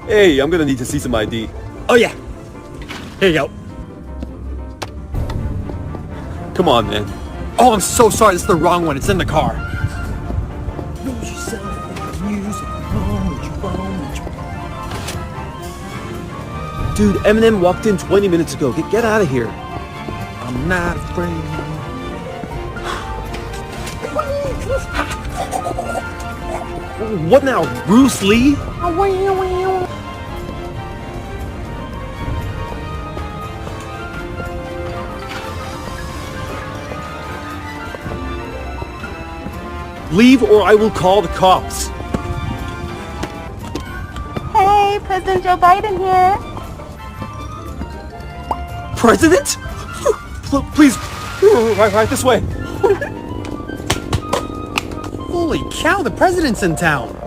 Hey, I'm gonna need to see some ID. Oh yeah. Here you go. Come on, man. Oh, I'm so sorry. It's the wrong one. It's in the car. Dude, Eminem walked in 20 minutes ago. Get out of here. I'm not afraid. What now, Bruce Lee? Leave or I will call the cops. Hey, President Joe Biden here. President? Please, right this way. Holy cow, the president's in town.